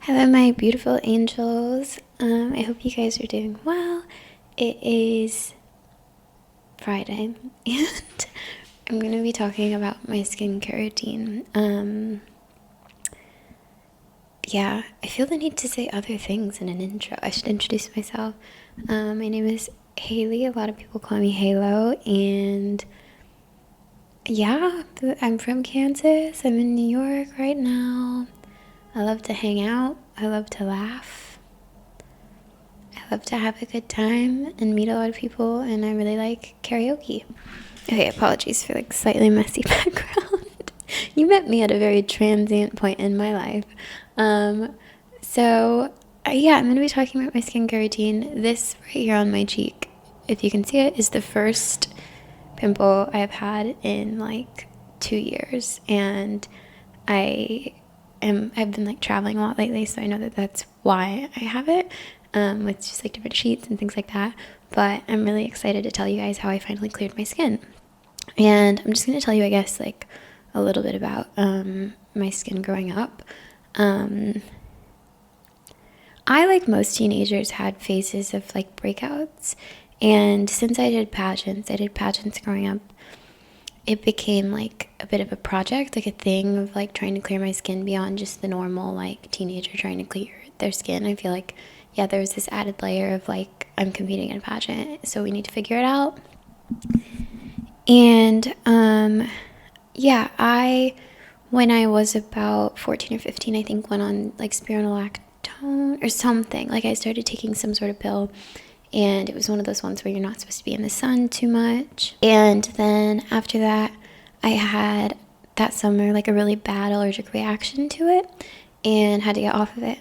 Hello, my beautiful angels. I hope you guys are doing well. It is Friday, and I'm going to be talking about my skincare routine. Yeah, I feel the need to say other things in an intro. I should introduce myself. My name is Haley. A lot of people call me Halo, and yeah, I'm from Kansas. I'm in New York right now. I love to hang out. I love to laugh. I love to have a good time and meet a lot of people, and I really like karaoke. Okay, apologies for like slightly messy background. You met me at a very transient point in my life. Yeah, I'm going to be talking about my skincare routine. This right here on my cheek, if you can see it, is the first pimple I've had in like 2 years, and I've been like traveling a lot lately, so I know that that's why I have it, with just like different sheets and things like that. But I'm really excited to tell you guys how I finally cleared my skin. And I'm just going to tell you, I guess, like a little bit about my skin growing up. I, like most teenagers, had phases of like breakouts. And since I did pageants growing up, it became like a bit of a project, like a thing of like trying to clear my skin beyond just the normal like teenager trying to clear their skin. I feel like, yeah, there was this added layer of like, I'm competing in a pageant, so we need to figure it out. And when I was about 14 or 15, I think, went on like spironolactone or something. Like I started taking some sort of pill, and it was one of those ones where you're not supposed to be in the sun too much. And then after that, I had that summer like a really bad allergic reaction to it and had to get off of it.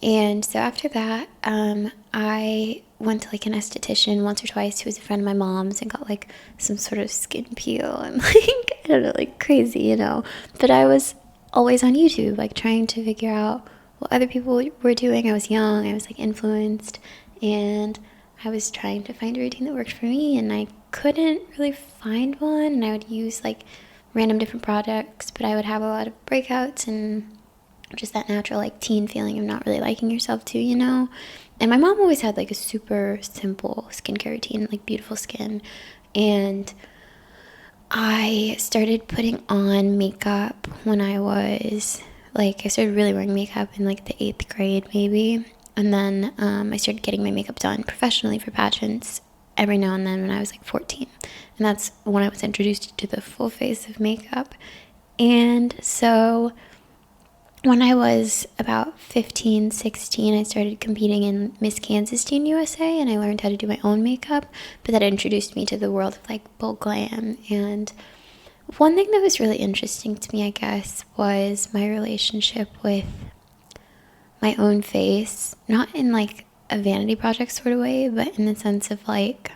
And so after that, I went to like an esthetician once or twice who was a friend of my mom's, and got like some sort of skin peel and like, I don't know, like crazy, you know. But I was always on YouTube, like trying to figure out what other people were doing. I was young, I was like influenced, and I was trying to find a routine that worked for me, and I couldn't really find one. And I would use like random different products, but I would have a lot of breakouts and just that natural like teen feeling of not really liking yourself too, you know. And my mom always had like a super simple skincare routine, like beautiful skin. And I started putting on makeup when I started really wearing makeup in like the 8th grade maybe. And then I started getting my makeup done professionally for pageants every now and then when I was like 14. And that's when I was introduced to the full face of makeup. And so when I was about 15, 16, I started competing in Miss Kansas Teen USA, and I learned how to do my own makeup. But that introduced me to the world of like bold glam. And one thing that was really interesting to me, I guess, was my relationship with my own face. Not in like a vanity project sort of way, but in the sense of like,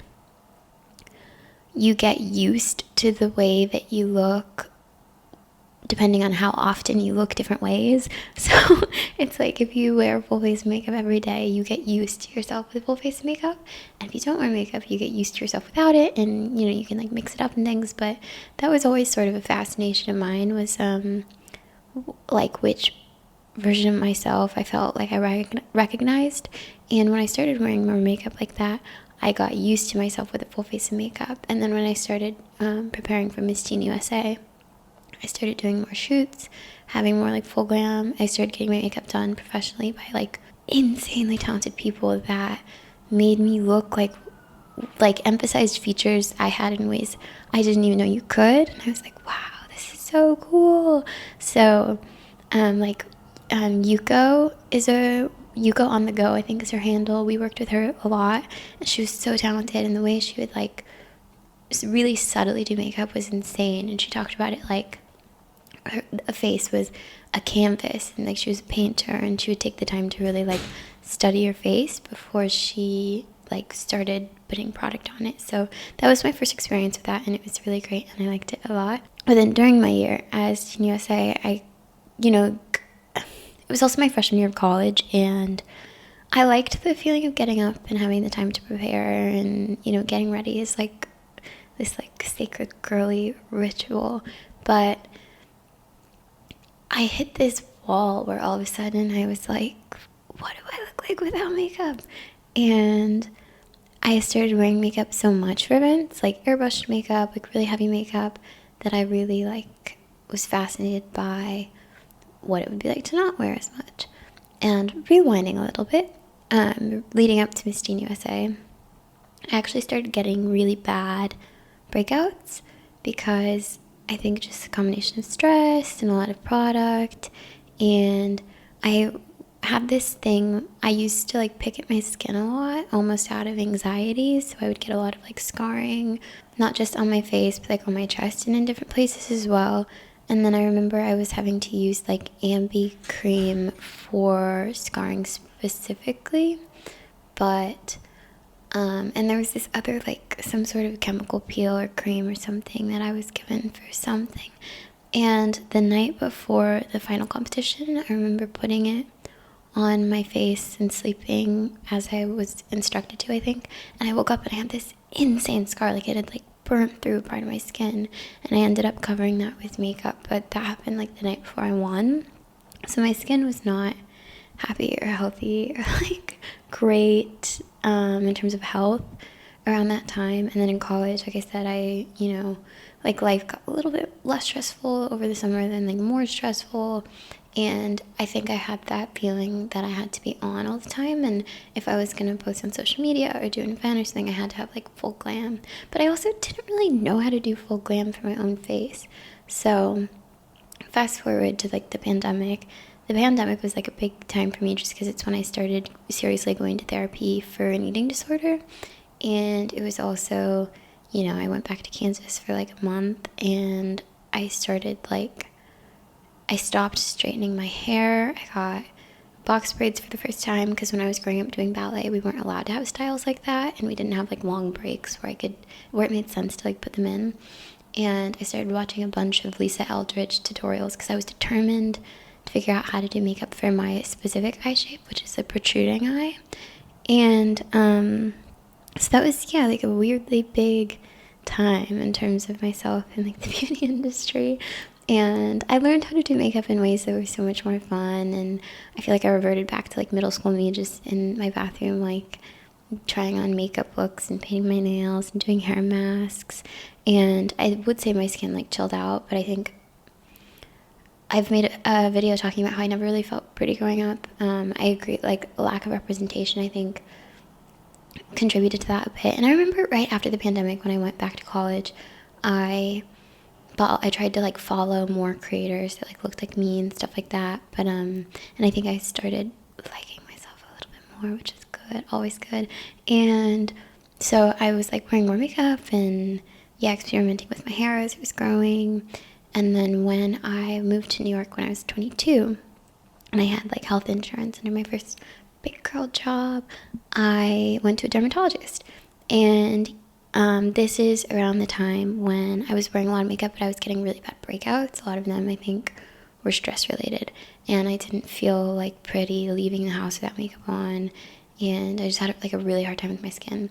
you get used to the way that you look depending on how often you look different ways. So it's like, if you wear full face makeup every day, you get used to yourself with full face makeup. And if you don't wear makeup, you get used to yourself without it. And, you know, you can like mix it up and things. But that was always sort of a fascination of mine, was like which version of myself I felt like I recognized. And when I started wearing more makeup like that, I got used to myself with a full face of makeup. And then when I started preparing for Miss Teen USA, I started doing more shoots, having more like full glam. I started getting my makeup done professionally by like insanely talented people that made me look like emphasized features I had in ways I didn't even know you could. And I was like, wow, this is so cool. So Yuko on the Go, I think is her handle. We worked with her a lot, and she was so talented, and the way she would like really subtly do makeup was insane. And she talked about it like a face was a canvas, and like she was a painter, and she would take the time to really like study her face before she like started putting product on it. So that was my first experience with that, and it was really great, and I liked it a lot. But then during my year as Teen USA, it was also my freshman year of college, and I liked the feeling of getting up and having the time to prepare, and, you know, getting ready is like this like sacred girly ritual. But I hit this wall where all of a sudden I was like, what do I look like without makeup? And I started wearing makeup so much for events, like airbrushed makeup, like really heavy makeup, that I really like was fascinated by what it would be like to not wear as much. And rewinding a little bit, leading up to Miss Teen USA, I actually started getting really bad breakouts because I think just a combination of stress and a lot of product. And I had this thing, I used to like pick at my skin a lot, almost out of anxiety. So I would get a lot of like scarring, not just on my face, but like on my chest and in different places as well. And then I remember I was having to use like Ambi cream for scarring specifically. But and there was this other, like, some sort of chemical peel or cream or something that I was given for something. And the night before the final competition, I remember putting it on my face and sleeping as I was instructed to, I think. And I woke up and I had this insane scar, like it had, like, burnt through part of my skin. And I ended up covering that with makeup, but that happened, like, the night before I won. So my skin was not happy or healthy or like great in terms of health around that time. And then in college, like I said, I, like life got a little bit less stressful over the summer, then like more stressful. And I think I had that feeling that I had to be on all the time. And if I was going to post on social media or do an event or something, I had to have like full glam. But I also didn't really know how to do full glam for my own face. So fast forward to like the pandemic. The pandemic was like a big time for me just because it's when I started seriously going to therapy for an eating disorder. And it was also, I went back to Kansas for like a month and I stopped straightening my hair. I got box braids for the first time because when I was growing up doing ballet, we weren't allowed to have styles like that. And we didn't have like long breaks where it made sense to like put them in. And I started watching a bunch of Lisa Eldridge tutorials because I was determined to figure out how to do makeup for my specific eye shape, which is a protruding eye. And so that was, like a weirdly big time in terms of myself in like the beauty industry. And I learned how to do makeup in ways that were so much more fun. And I feel like I reverted back to like middle school me, just in my bathroom, like trying on makeup looks and painting my nails and doing hair masks. And I would say my skin like chilled out, but I think I've made a video talking about how I never really felt pretty growing up. I agree, like lack of representation, I think, contributed to that a bit. And I remember right after the pandemic when I went back to college, I tried to like follow more creators that like looked like me and stuff like that. But and I think I started liking myself a little bit more, which is good, always good. And so I was like wearing more makeup and experimenting with my hair as it was growing. And then when I moved to New York when I was 22 and I had like health insurance under my first big girl job, I went to a dermatologist. And this is around the time when I was wearing a lot of makeup, but I was getting really bad breakouts. A lot of them, I think, were stress related. And I didn't feel like pretty leaving the house without makeup on. And I just had like a really hard time with my skin.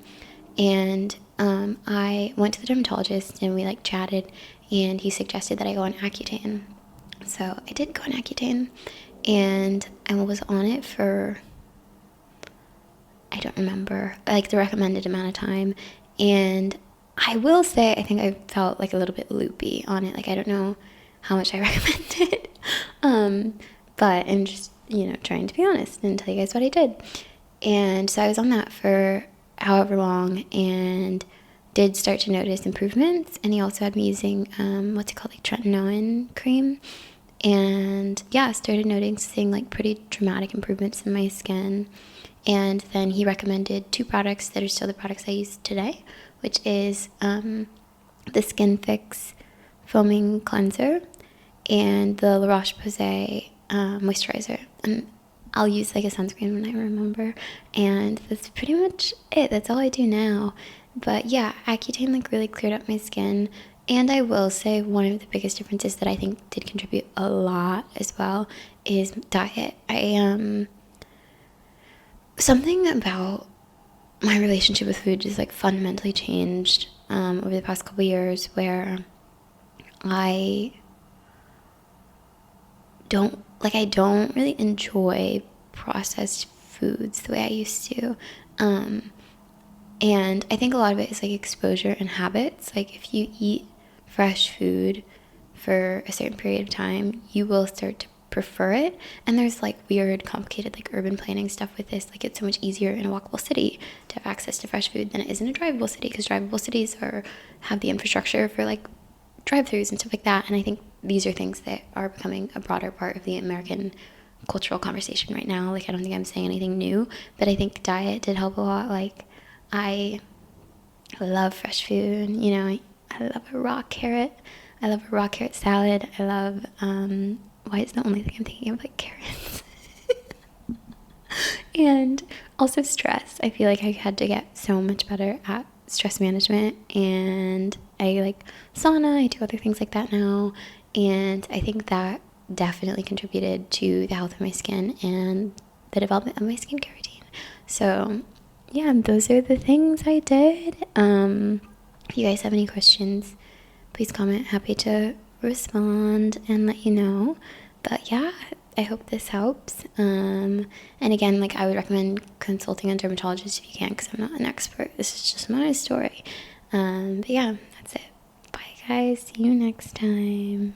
And I went to the dermatologist and we like chatted, and he suggested that I go on Accutane. So I did go on Accutane, and I was on it for, I don't remember, like the recommended amount of time. And I will say, I think I felt like a little bit loopy on it. Like, I don't know how much I recommended. But I'm just, trying to be honest and tell you guys what I did. And so I was on that for however long and did start to notice improvements. And he also had me using what's it called, like tretinoin cream. And I started noticing like pretty dramatic improvements in my skin. And then he recommended 2 products that are still the products I use today, which is the Skin Fix Foaming Cleanser and the La Roche-Posay moisturizer. And I'll use like a sunscreen when I remember. And that's pretty much it. That's all I do now. But Accutane like really cleared up my skin. And I will say one of the biggest differences that I think did contribute a lot as well is diet. Something about my relationship with food just like fundamentally changed over the past couple years, where I don't like I don't really enjoy processed foods the way I used to. And I think a lot of it is like exposure and habits. Like if you eat fresh food for a certain period of time, you will start to prefer it. And there's like weird, complicated, like urban planning stuff with this. Like it's so much easier in a walkable city to have access to fresh food than it is in a drivable city, because drivable cities have the infrastructure for like drive-throughs and stuff like that. And I think these are things that are becoming a broader part of the American cultural conversation right now. Like I don't think I'm saying anything new, but I think diet did help a lot. Like I love fresh food, you know. I love a raw carrot. I love a raw carrot salad. I love why is the only thing I'm thinking of like carrots? And also stress. I feel like I had to get so much better at stress management, and I like sauna, I do other things like that now, and I think that definitely contributed to the health of my skin and the development of my skincare routine. So yeah, those are the things I did. If you guys have any questions, please comment. Happy to respond and let you know. But yeah, I hope this helps. And again, like I would recommend consulting a dermatologist if you can, because I'm not an expert. This is just my story. But yeah, that's it. Bye guys. See you next time.